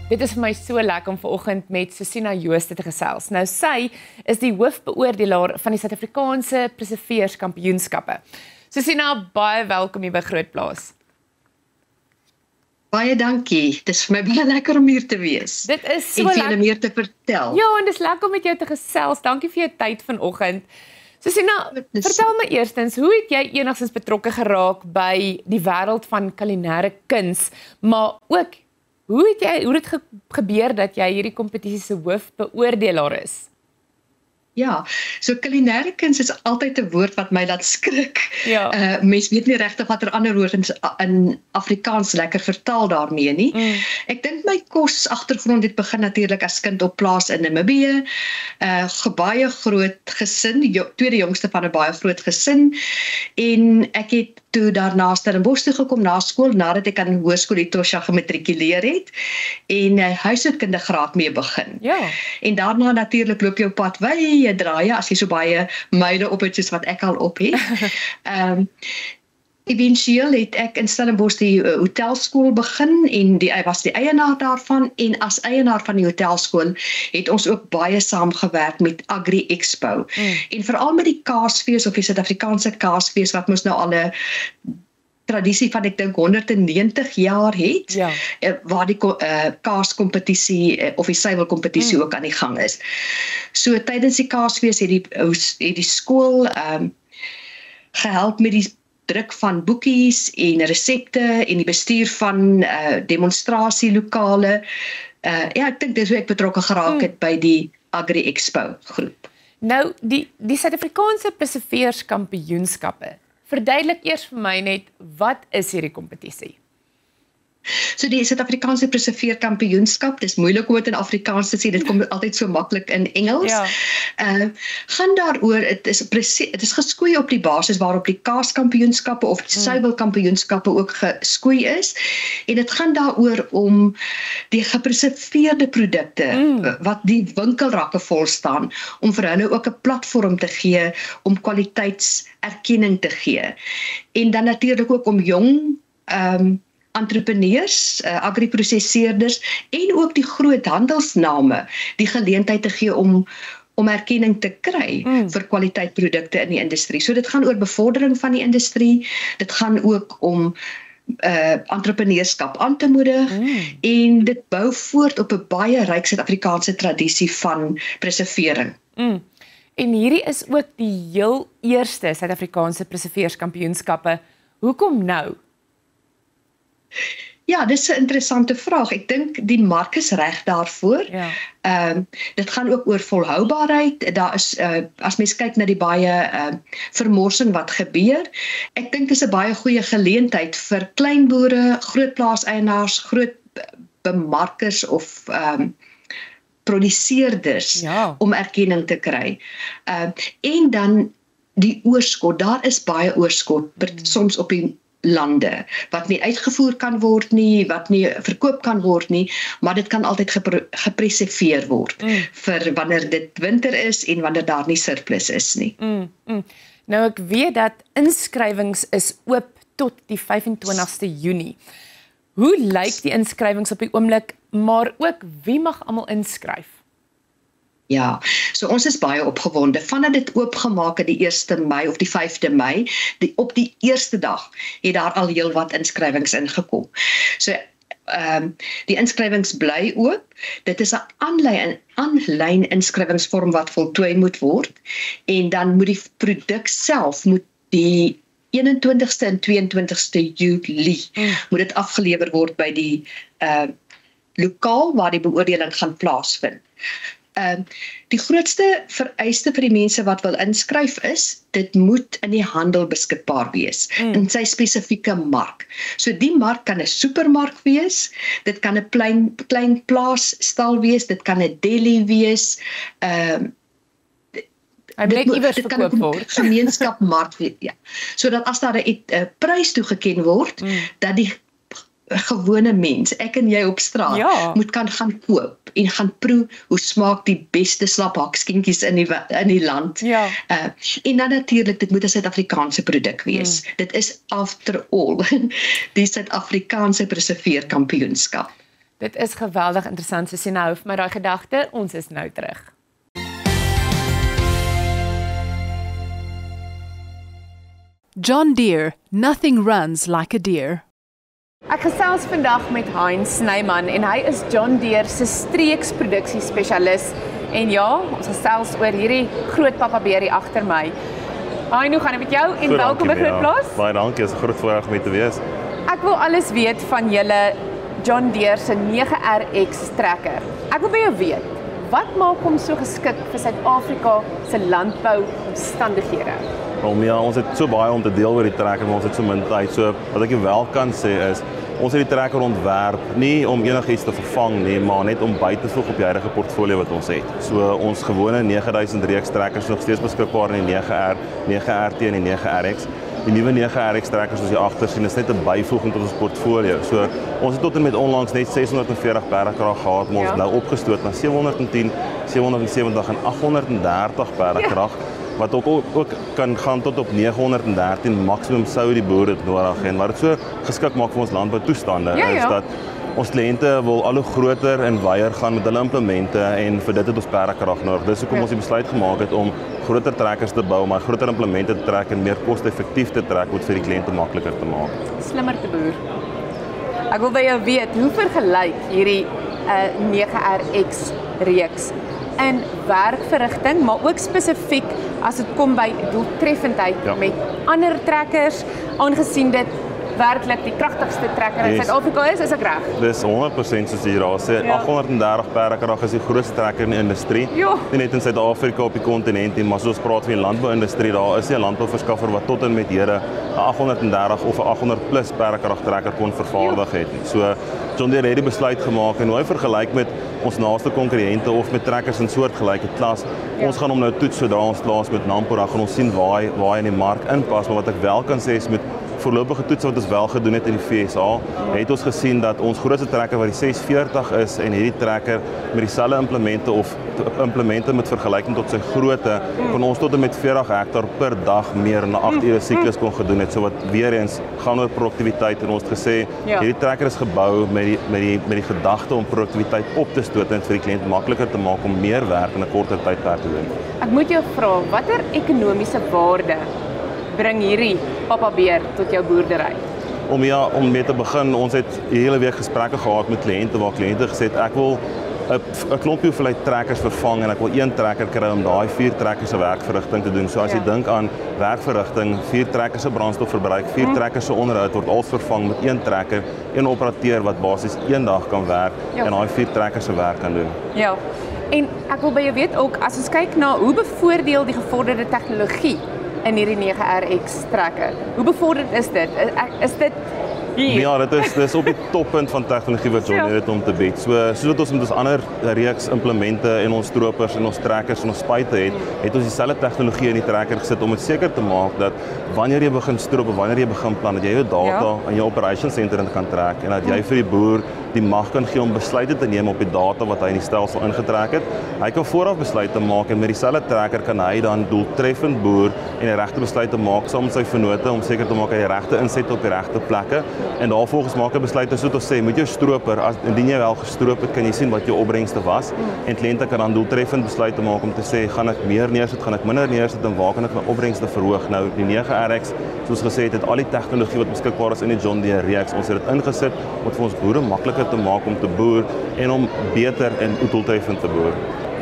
Dit is vir my so lekker om vanoggend met Susina Jooste te gesels. Nou sy is die hoofbeoordelaar van die Suid-Afrikaanse Preserveerskampioenskappe. Susina, baie welkom hier by Grootplaas. Baie dankie. Dit is vir my baie lekker om hier te wees. Dit is so en vir lekker julle meer te vertel. Ja, en dis lekker om met jou te gesels. Dankie vir jou tyd vanoggend. Susina, vertel my eerstens, hoe het jy enigstens betrokke geraak by die wêreld van kulinaire kuns, maar ook hoe het gebeur dat jy hierdie kompetisie se hoofbeoordelaar is? Ja, so kulinaire kuns is altyd 'n woord wat my laat skrik. Ja. Mens weet nie regtig watter ander woord in Afrikaans lekker vertaal daarmee nie. Ek dink my kosagtergrond het begin natuurlik as kind op plaas in Namibië. Baie groot gesin, tweede jongste van 'n baie groot gesin. En ek het toe daarna Stellenbosch toe gekom na skool, nadat ek aan Hoërskool Etosha gematrikuleer het en huishoudkunde graad mee begin. Ja. En daarna natuurlik loop jou pad wye draaie as jy so baie myle op het soos wat ek al op het. Eventueel het ek in Stellenbosch die hotelskool begin en ek was die eienaar daarvan en as eienaar van die hotelskool het ons ook baie saamgewerk met Agri Expo. En veral met die kaasfees of die Suid-Afrikaanse kaasfees wat mos nou al 'n tradisie van ek dink 190 jaar het, Ja. waar die kaaskompetisie of die suiwelkompetisie ook aan die gang is. So tydens die kaasfees het die skool gehelp met die druk van boekies en resepte en die bestuur van demonstrasielokale. Ja, ek dink dis hoe ek betrokke geraak het by die Agri Expo groep. Nou, die Suid-Afrikaanse Preserveerskampioenskappe. Verduidelik eers vir my net, wat is hierdie kompetisie? So die Suid-Afrikaanse Preserveerkampioenskap, dis moeilik om dit in Afrikaans te sê, dit kom altyd so maklik in Engels. Ja. Gaan daaroor, het is geskoei op die basis waarop die kaaskampioenskappe of die suiwelkampioenskappe ook geskoei is. En dit gaan daaroor om die gepreserveerde produkte, wat die winkelrakke vol staan, om vir hulle ook 'n platform te gee, om kwaliteitserkenning te gee. En dan natuurlik ook om jong entrepreneurs, agriprosesseerders en ook die groot handelsname die geleentheid te gee om erkenning te kry vir kwaliteitprodukte in die industrie. So dit gaan oor bevordering van die industrie, dit gaan ook om entrepreneurskap aan te moedig en dit bou voort op 'n baie ryk Suid-Afrikaanse tradisie van preservering. En hierdie is ook die heel eerste Suid-Afrikaanse Preserveerskampioenskappe. Hoekom nou? Ja, dis 'n interessante vraag. Ek dink die mark is reg daarvoor. Ja. Dit gaan ook oor volhoubaarheid. Daar is as mens kyk na die baie vermorsing wat gebeur, ek dink dis 'n baie goeie geleentheid vir kleinboere, groot plaaseienaars, groot bemarkers of produseerders om erkenning te kry. En dan die oorskot. Daar is baie oorskot soms op die lande, wat nie uitgevoer kan word nie, wat nie verkoop kan word nie, maar dit kan altyd gepreserveer word vir wanneer dit winter is en wanneer daar nie surplus is nie. Nou ek weet dat inskrywings is oop tot die 25ste Junie. Hoe lyk die inskrywings op die oomblik, maar ook wie mag almal inskryf? Ja, so ons is baie opgewonde. Vandat dit oopgemaak het die 1 Mei of die 5de Mei, op die eerste dag het daar al heel wat inskrywings ingekom. So die inskrywings bly oop. Dit is 'n aanlyn inskrywingsvorm wat voltooi moet word en dan moet die produk self die 21ste en 22ste Julie moet dit afgelewer word by die lokaal waar die beoordeling gaan plaasvind. Die grootste vereiste vir die mense wat wil inskryf is, dit moet in die handel beskikbaar wees, in sy spesifieke mark. So die mark kan 'n supermark wees, dit kan 'n klein plaasstal wees, dit kan 'n deli wees, dit kan 'n gemeenskapmark wees, ja. Sodat as daar 'n prys toegeken word, dat die gewone mens, ek en jy op straat, moet kan gaan koop en gaan proe hoe smaak die beste slaphakskinkies in die land. En dan natuurlik, dit moet 'n Suid-Afrikaanse produk wees. Dit is after all die Suid-Afrikaanse Preserveerkampioenskap. Dit is geweldig interessant, Susina, hou vir my daai gedagte, ons is nou terug. John Deere, nothing runs like a deer. Ek gesels vandag met Hein Snyman en hy is John Deere se streeksproduksie spesialis. En ja, ons gesels oor hierdie groot papabeer hier agter my. Hein, hoe gaan dit met jou en Goed, welkom by Groot Plaas? Baie dankie, is 'n groot voorreg om hier te wees. Ek wil alles weet van julle John Deere se 9RX trekker. Ek wil by jou weet, wat maak hom so geskik vir Suid-Afrika se landbouomstandighede? Ja, ons het so baie om te deel oor die trekker, maar ons het so min tyd. So wat ek wel kan sê is, ons het die trekker ontwerp nie om enigiets te vervang nie, maar net om by te voeg op die huidige portfolio wat ons het. So ons gewone 9000 reeks trekkers nog steeds beskikbaar in die 9R, 9RT en die 9RX. Die nuwe 9RX trekkers soos jy agter sien is net 'n byvoeging tot ons portfolio. So ons het tot en met onlangs net 640 perdekrag gehad, maar ons het nou opgestoot na 710, 770 en 830 perdekrag. Wat ook kan gaan tot op 913 maksimum sou die boere dit nodig hê. En wat dit so geskik maak vir ons landboutoestande is dat ons kliënte wil al hoe groter en wyer gaan met hulle implemente en vir dit het ons perdekrag nodig. Dis hoekom ons die besluit gemaak het om groter trekkers te bou, maar groter implemente te trek en meer koste-effektief te trek om dit vir die kliënte makliker te maak. Slimmer te boer. Ek wil by jou weet, hoe vergelyk hierdie 9RX reeks in werkverrigting, maar ook spesifiek as dit kom by doeltreffendheid met ander trekkers, aangesien dit werklik die kragtigste trekker in Suid-Afrika is ek reg? Dis 100% soos jy daar sê. 830 perdekrag is die grootste trekker in die industrie. Nie net in Suid-Afrika op die kontinent nie, maar soos praat van die landbouindustrie, daar is 'n landbouverskaffer wat tot en met hede 'n 830 of 'n 800 plus perdekrag trekker kon vervaardig het. So John Deere het die besluit gemaak en hoe hy vergelyk met ons naaste konkurrente of met trekkers in soortgelyke klas. Ons gaan hom nou toets sodra ons klaar is met Nampo, dan gaan ons sien waar hy in die mark inpas, maar wat ek wel kan sê is met voorlopige toets wat ons wel gedoen het in die FSA, het ons gesien dat ons grootste trekker wat die 640 is en hierdie trekker met dieselfde implemente met vergelyking tot sy grootte, kon ons tot en met 40 hektaar per dag meer in 'n 8 ure siklus kon gedoen het. So wat weer eens gaan oor produktiwiteit en ons het gesê hierdie trekker is gebou met die gedagte om produktiwiteit op te stoot en vir die kliënt makliker te maak om meer werk in 'n korter tydperk te doen. Ek moet jou vra, watter ekonomiese waarde bring hierdie papabeer tot jou boerdery? Om mee te begin, ons het die hele week gesprekke gehad met kliënte waar kliënte gesê het ek wil 'n klompie hoeveelheid trekkers vervang en ek wil een trekker kry om daai 4 trekkers se werkverrigting te doen. So as jy dink aan werkverrigting, 4 trekkers se brandstofverbruik, 4 trekkers se onderhoud word als vervang met een trekker, een operateur wat basies een dag kan werk en daai 4 trekkers se werk kan doen. Ja. En ek wil by jou weet ook, as ons kyk na hoe bevoordeel die gevorderde tegnologie in hierdie 9RX trekker. Hoe bevorderd is dit? Is dit hier? Ja, dit is op die toppunt van tegnologie wat John Deere het om te bied. So soos wat ons met ons ander reeks implemente en ons stroopers en ons trekkers en ons spuite het ons dieselfde tegnologie in die trekker gesit om dit seker te maak dat wanneer jy begin stroop of wanneer jy begin plan, dat jy jou data in jou operations center in kan trek en dat jy vir die boer die mag kan gee om besluite te neem op die data wat hy in die stelsel ingetrek het. Hy kan vooraf besluite maak en met dieselfde trekker kan hy dan doeltreffend boer en die regte besluite maak saam met sy vennote om seker te maak hy die regte inset op die regte plekke en daarvolgens maak hy besluite soos ons sê met jou stroper, indien jy wel gestroop het, kan jy sien wat jou opbrengste was en kliënte kan dan doeltreffend besluite maak om te sê gaan ek meer neersit, gaan ek minder neersit en waar kan ek my opbrengste verhoog. Nou die 9RX, soos gesê het al die tegnologie wat beskikbaar is in die John Deere reeks. Ons het dit ingesit om vir ons boere makliker te maak om te boer en om beter en doeltreffend te boer.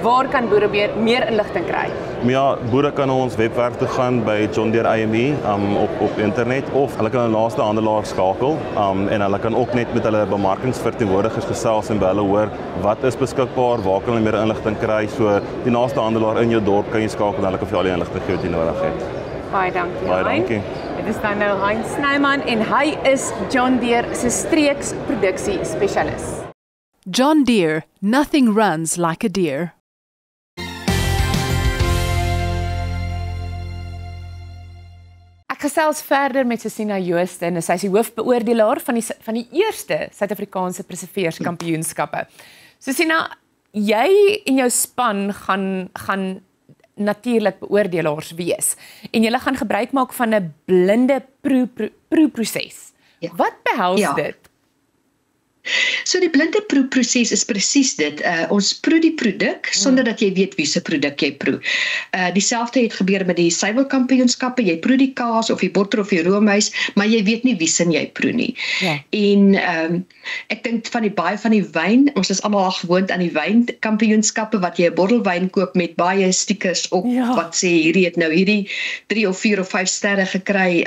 Waar kan boere meer inligting kry? Ja, boere kan na ons webwerf toe gaan by John Deere IME op internet of hulle kan hulle naaste handelaar skakel en hulle kan ook net met hulle bemarkingsverteenwoordigers gesels en by hulle hoor wat is beskikbaar, waar kan hulle meer inligting kry. So die naaste handelaar in jou dorp kan jy skakel en hulle kan vir al die inligting gee wat jy nodig het. Baie dankie. Baie dankie. Dit is dan nou Hein Snyman en hy is John Deere se streeksproduksie spesialis. John Deere, nothing runs like a deer. Ek gesels verder met Susina Joosten, sy is die hoofbeoordelaar van die eerste Suid-Afrikaanse preserveerskampioenskappe. Susina, jy en jou span gaan natuurlik beoordelaars wees en julle gaan gebruik maak van 'n blinde proeproses. Wat behels dit? So die blinde proeproses is presies dit. Ons proe die produk sonder dat jy weet wie se produk jy proe. Dieselfde het gebeur met die suiwelkampioenskappe. Jy proe die kaas of die botter of die roomys, maar jy weet nie wie se jy proe nie. Ja. En ek dink baie van die wyn, ons is almal al gewoond aan die wynkampioenskappe wat jy 'n bottel wyn koop met baie stickers op wat sê hierdie het nou hierdie 3 of 4 of 5 sterre gekry.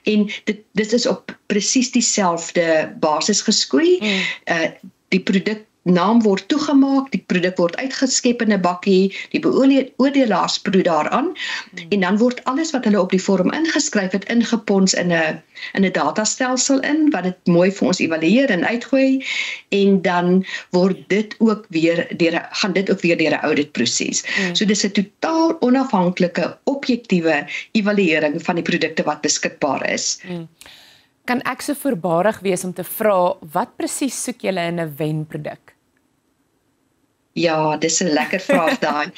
En dit is op presies dieselfde basis geskoei. Die produknaam word toegemaak, die produk word uitgeskep in 'n bakkie, die beoordelaars proe daaraan en dan word alles wat hulle op die vorm ingeskryf het ingepons in 'n datastelsel wat dit mooi vir ons evalueer en uitgooi en dan word dit ook weer gaan dit ook weer deur 'n auditproses. So dis 'n totaal onafhanklike, objektiewe evaluering van die produkte wat beskikbaar is. Kan ek so voorbarig wees om te vra, wat presies soek julle in 'n wenproduk? Ja, dis 'n lekker vraag daai.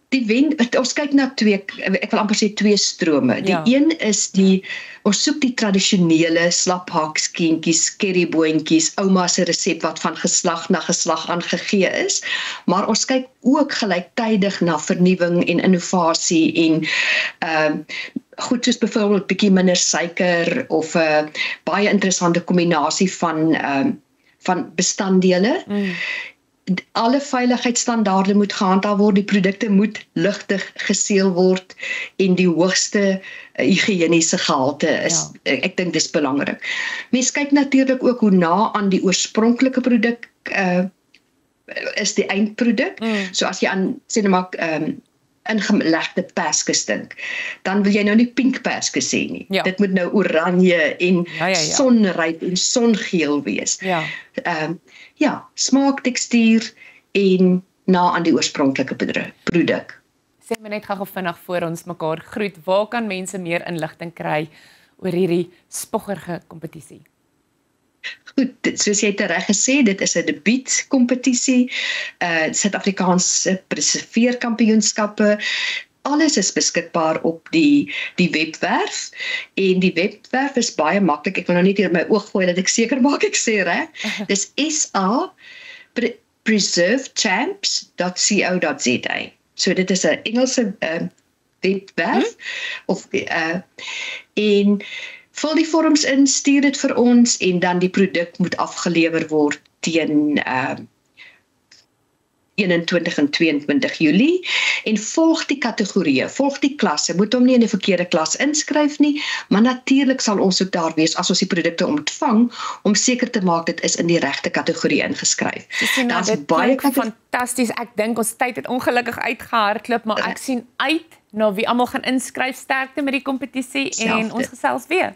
Die wen, ons kyk na ek wil amper sê twee strome. Die een is ons soek die tradisionele slaphaakskientjies, curryboontjies, ouma se resep wat van geslag na geslag aangegee is, maar ons kyk ook gelyktydig na vernuwing en innovasie en goed soos byvoorbeeld bietjie minder suiker of 'n baie interessante kombinasie van bestanddele. Alle veiligheidsstandaarde moet gehandhaaf word, die produkte moet lugtig geseël word en die hoogste higiëniese gehalte is. Ek dink dis belangrik. Mens kyk natuurlik ook hoe na aan die oorspronklike produk is die eindproduk. So as jy aan sê net maar ingelegde perskes dink, dan wil jy nou nie pink perskes sê nie. Dit moet nou oranje en sonryp en songeel wees. Smaak, tekstuur en na aan die oorspronklike produk. Sê my net gou vinnig voor ons mekaar groet, waar kan mense meer inligting kry oor hierdie spoggerige kompetisie? Goed, soos jy reg gesê, dit is 'n debuutkompetisie, Suid-Afrikaanse preserveerkampioenskappe. Alles is beskikbaar op die webwerf en die webwerf is baie maklik. Ek wil nou net hier my oog gooi dat ek seker maak ek sê reg. Dis preservechamps.co.za. So dit is 'n Engelse webwerf en vul die vorms in, stuur dit vir ons en dan die produk moet afgelewer word teen 21 en 22 Julie en volg die kategorieë, volg die klasse, moet hom nie in die verkeerde klas inskryf nie, maar natuurlik sal ons ook daar wees as ons die produkte ontvang om seker te maak dit is in die regte kategorie ingeskryf. Dit baie fantasties. Ek dink ons tyd het ongelukkig uitgehardloop, maar ek sien uit na wie almal gaan inskryf. Sterkte met die kompetisie en ons gesels weer.